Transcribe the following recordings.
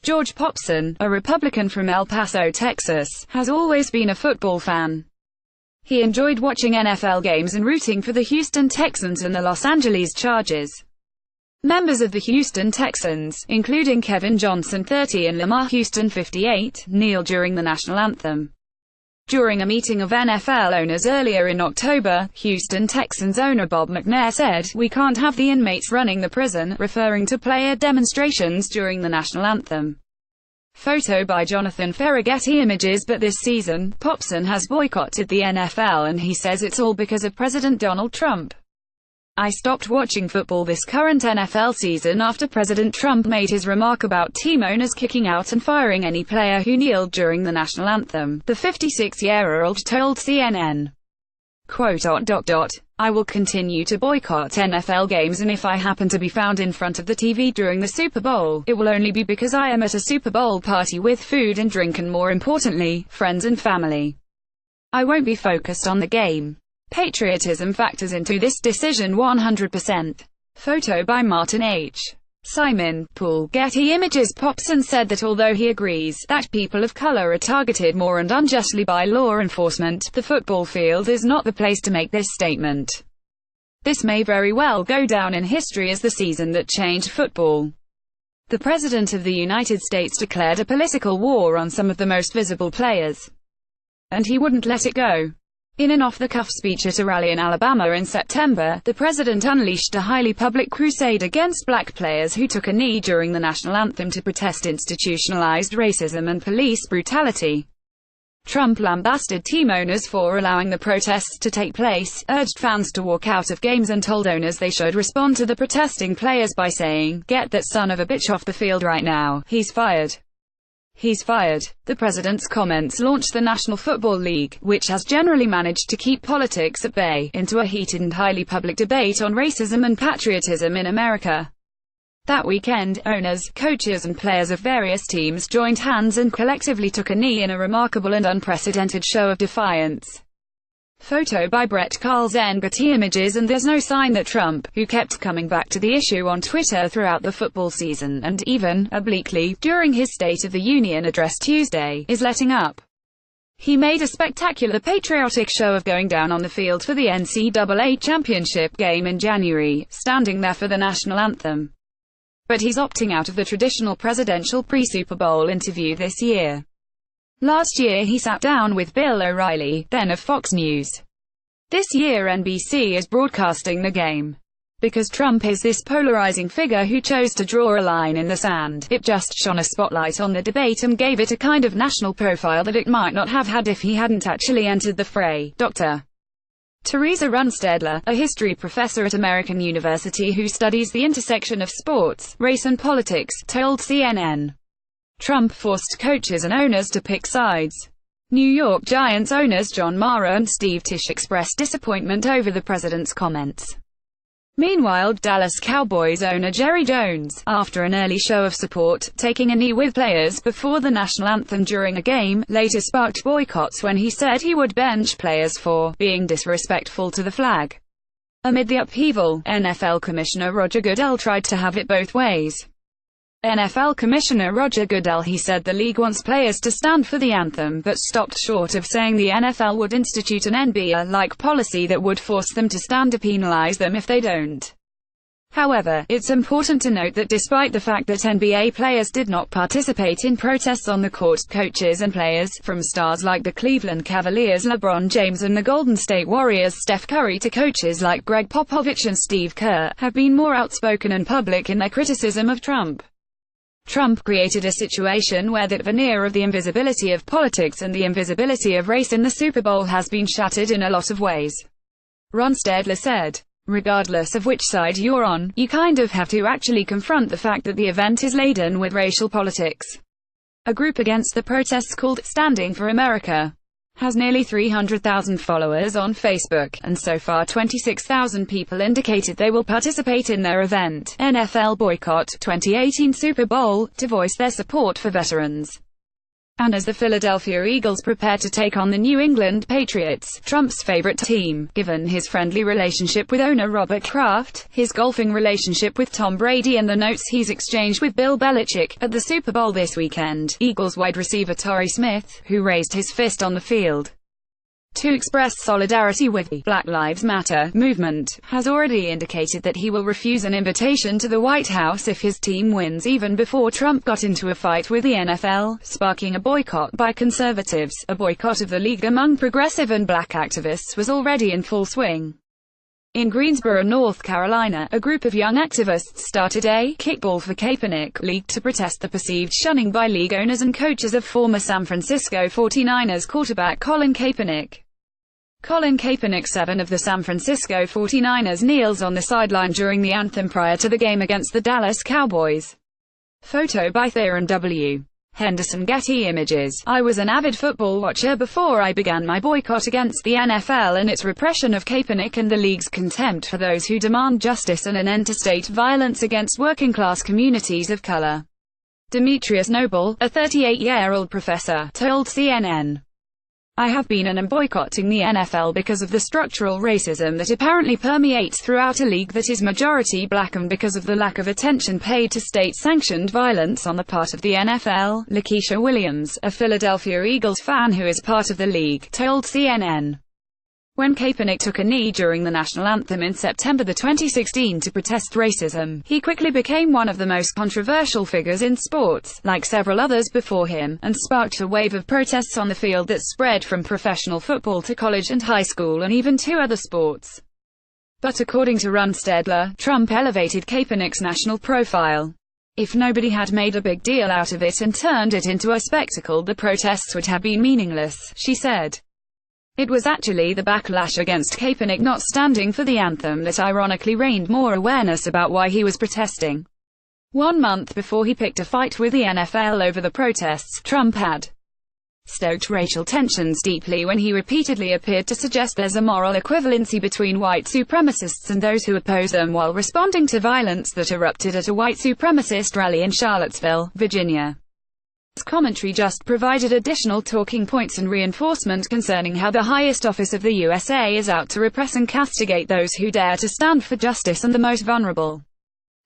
George Popson, a Republican from El Paso, Texas, has always been a football fan. He enjoyed watching NFL games and rooting for the Houston Texans and the Los Angeles Chargers. Members of the Houston Texans, including Kevin Johnson 30 and Lamar Houston 58, kneel during the national anthem. During a meeting of NFL owners earlier in October, Houston Texans owner Bob McNair said, "We can't have the inmates running the prison," referring to player demonstrations during the national anthem. Photo by Jonathan Ferraghetti. Images. But this season, Popson has boycotted the NFL and he says it's all because of President Donald Trump. "I stopped watching football this current NFL season after President Trump made his remark about team owners kicking out and firing any player who kneeled during the national anthem," the 56-year-old told CNN. Quote, "I will continue to boycott NFL games, and if I happen to be found in front of the TV during the Super Bowl, it will only be because I am at a Super Bowl party with food and drink and, more importantly, friends and family. I won't be focused on the game. Patriotism factors into this decision 100%. Photo by Martin H. Simon, Pool. Getty Images. Popson said that although he agrees that people of color are targeted more and unjustly by law enforcement, the football field is not the place to make this statement. This may very well go down in history as the season that changed football. The President of the United States declared a political war on some of the most visible players, and he wouldn't let it go. In an off-the-cuff speech at a rally in Alabama in September, the president unleashed a highly public crusade against black players who took a knee during the national anthem to protest institutionalized racism and police brutality. Trump lambasted team owners for allowing the protests to take place, urged fans to walk out of games and told owners they should respond to the protesting players by saying, "Get that son of a bitch off the field right now, he's fired. He's fired." The president's comments launched the National Football League, which has generally managed to keep politics at bay, into a heated and highly public debate on racism and patriotism in America. That weekend, owners, coaches and players of various teams joined hands and collectively took a knee in a remarkable and unprecedented show of defiance. Photo by Brett Carlsen. Getty Images. And there's no sign that Trump, who kept coming back to the issue on Twitter throughout the football season and even, obliquely, during his State of the Union address Tuesday, is letting up. He made a spectacular patriotic show of going down on the field for the NCAA championship game in January, standing there for the national anthem. But he's opting out of the traditional presidential pre-Super Bowl interview this year. Last year he sat down with Bill O'Reilly, then of Fox News. This year NBC is broadcasting the game. Because Trump is this polarizing figure who chose to draw a line in the sand, it just shone a spotlight on the debate and gave it a kind of national profile that it might not have had if he hadn't actually entered the fray. Dr. Teresa Runstedler, a history professor at American University who studies the intersection of sports, race and politics, told CNN. Trump forced coaches and owners to pick sides. New York Giants owners John Mara and Steve Tisch expressed disappointment over the president's comments. Meanwhile, Dallas Cowboys owner Jerry Jones, after an early show of support, taking a knee with players before the national anthem during a game, later sparked boycotts when he said he would bench players for being disrespectful to the flag. Amid the upheaval, NFL Commissioner Roger Goodell tried to have it both ways. NFL Commissioner Roger Goodell, he said the league wants players to stand for the anthem, but stopped short of saying the NFL would institute an NBA-like policy that would force them to stand to penalize them if they don't. However, it's important to note that despite the fact that NBA players did not participate in protests on the court, coaches and players, from stars like the Cleveland Cavaliers LeBron James and the Golden State Warriors Steph Curry to coaches like Greg Popovich and Steve Kerr, have been more outspoken and public in their criticism of Trump. Trump created a situation where that veneer of the invisibility of politics and the invisibility of race in the Super Bowl has been shattered in a lot of ways. Runstedler said, "Regardless of which side you're on, you kind of have to actually confront the fact that the event is laden with racial politics." A group against the protests called Standing for America has nearly 300,000 followers on Facebook, and so far 26,000 people indicated they will participate in their event, NFL Boycott 2018 Super Bowl, to voice their support for veterans. And as the Philadelphia Eagles prepare to take on the New England Patriots, Trump's favorite team, given his friendly relationship with owner Robert Kraft, his golfing relationship with Tom Brady and the notes he's exchanged with Bill Belichick, at the Super Bowl this weekend, Eagles wide receiver Torrey Smith, who raised his fist on the field to express solidarity with the Black Lives Matter movement, has already indicated that he will refuse an invitation to the White House if his team wins, even before Trump got into a fight with the NFL, sparking a boycott by conservatives. A boycott of the league among progressive and black activists was already in full swing. In Greensboro, North Carolina, a group of young activists started a Kickball for Kaepernick league to protest the perceived shunning by league owners and coaches of former San Francisco 49ers quarterback Colin Kaepernick. Colin Kaepernick, 7 of the San Francisco 49ers, kneels on the sideline during the anthem prior to the game against the Dallas Cowboys. Photo by Theron W. Henderson. Getty Images. I was an avid football watcher before I began my boycott against the NFL and its repression of Kaepernick and the league's contempt for those who demand justice and an end to state violence against working-class communities of color. Demetrius Noble, a 38-year-old professor, told CNN. I have been and am boycotting the NFL because of the structural racism that apparently permeates throughout a league that is majority black and because of the lack of attention paid to state-sanctioned violence on the part of the NFL. Lakeisha Williams, a Philadelphia Eagles fan who is part of the league, told CNN. When Kaepernick took a knee during the national anthem in September 2016 to protest racism, he quickly became one of the most controversial figures in sports, like several others before him, and sparked a wave of protests on the field that spread from professional football to college and high school and even to other sports. But according to Ron Stedler, Trump elevated Kaepernick's national profile. If nobody had made a big deal out of it and turned it into a spectacle, the protests would have been meaningless, she said. It was actually the backlash against Kaepernick not standing for the anthem that ironically rained more awareness about why he was protesting. 1 month before he picked a fight with the NFL over the protests, Trump had stoked racial tensions deeply when he repeatedly appeared to suggest there's a moral equivalency between white supremacists and those who oppose them, while responding to violence that erupted at a white supremacist rally in Charlottesville, Virginia. His commentary just provided additional talking points and reinforcement concerning how the highest office of the USA is out to repress and castigate those who dare to stand for justice and the most vulnerable.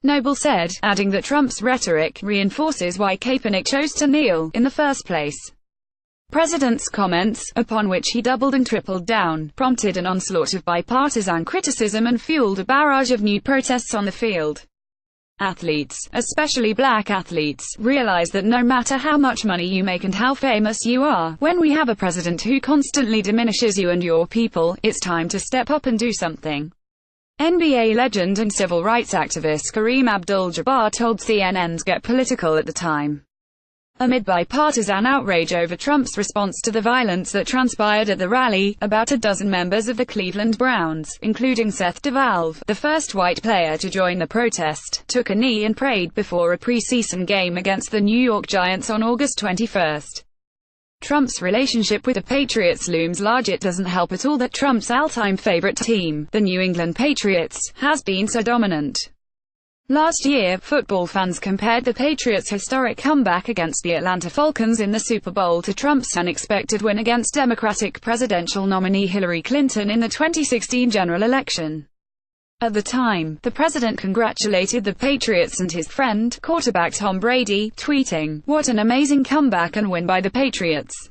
Noble said, adding that Trump's rhetoric reinforces why Kaepernick chose to kneel in the first place. President's comments, upon which he doubled and tripled down, prompted an onslaught of bipartisan criticism and fueled a barrage of new protests on the field. Athletes, especially black athletes, realize that no matter how much money you make and how famous you are, when we have a president who constantly diminishes you and your people, it's time to step up and do something. NBA legend and civil rights activist Kareem Abdul-Jabbar told CNN's Get Political at the time. Amid bipartisan outrage over Trump's response to the violence that transpired at the rally, about a dozen members of the Cleveland Browns, including Seth DeValve, the first white player to join the protest, took a knee and prayed before a preseason game against the New York Giants on August 21. Trump's relationship with the Patriots looms large. It doesn't help at all that Trump's all-time favorite team, the New England Patriots, has been so dominant. Last year, football fans compared the Patriots' historic comeback against the Atlanta Falcons in the Super Bowl to Trump's unexpected win against Democratic presidential nominee Hillary Clinton in the 2016 general election. At the time, the president congratulated the Patriots and his friend, quarterback Tom Brady, tweeting, "What an amazing comeback and win by the Patriots.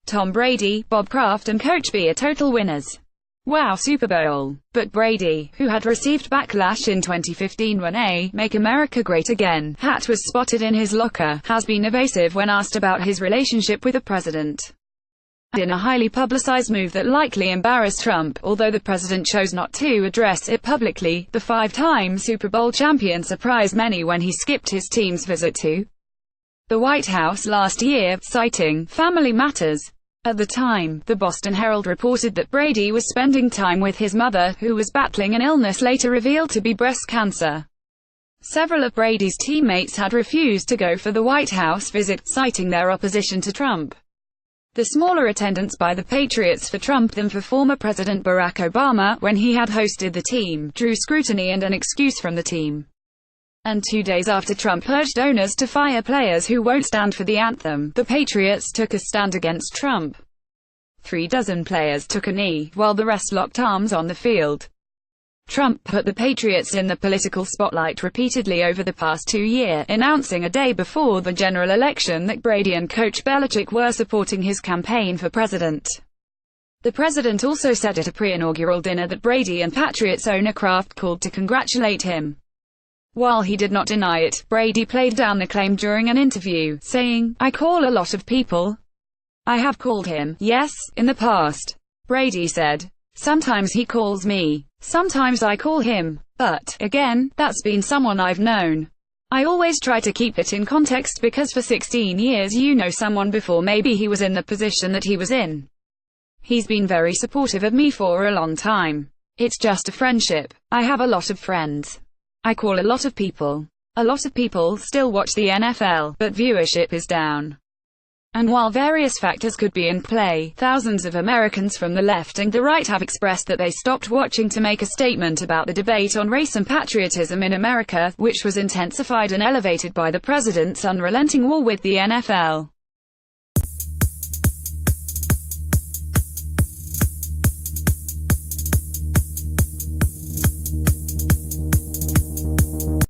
Tom Brady, Bob Kraft and Coach B are total winners. Wow, Super Bowl." But Brady, who had received backlash in 2015 when a "Make America Great Again" hat was spotted in his locker, has been evasive when asked about his relationship with the president. In a highly publicized move that likely embarrassed Trump, although the president chose not to address it publicly, the 5-time Super Bowl champion surprised many when he skipped his team's visit to the White House last year, citing family matters. At the time, the Boston Herald reported that Brady was spending time with his mother, who was battling an illness later revealed to be breast cancer. Several of Brady's teammates had refused to go for the White House visit, citing their opposition to Trump. The smaller attendance by the Patriots for Trump than for former President Barack Obama, when he had hosted the team, drew scrutiny and an excuse from the team. And 2 days after Trump urged owners to fire players who won't stand for the anthem, the Patriots took a stand against Trump. 36 players took a knee, while the rest locked arms on the field. Trump put the Patriots in the political spotlight repeatedly over the past 2 years, announcing a day before the general election that Brady and Coach Belichick were supporting his campaign for president. The president also said at a pre-inaugural dinner that Brady and Patriots owner Kraft called to congratulate him. While he did not deny it, Brady played down the claim during an interview, saying, "I call a lot of people. I have called him, yes, in the past." Brady said, "Sometimes he calls me. Sometimes I call him. But, again, that's been someone I've known. I always try to keep it in context because for 16 years you know someone before maybe he was in the position that he was in. He's been very supportive of me for a long time. It's just a friendship. I have a lot of friends. I call a lot of people. A lot of people still watch the NFL, but viewership is down." And while various factors could be in play, thousands of Americans from the left and the right have expressed that they stopped watching to make a statement about the debate on race and patriotism in America, which was intensified and elevated by the president's unrelenting war with the NFL.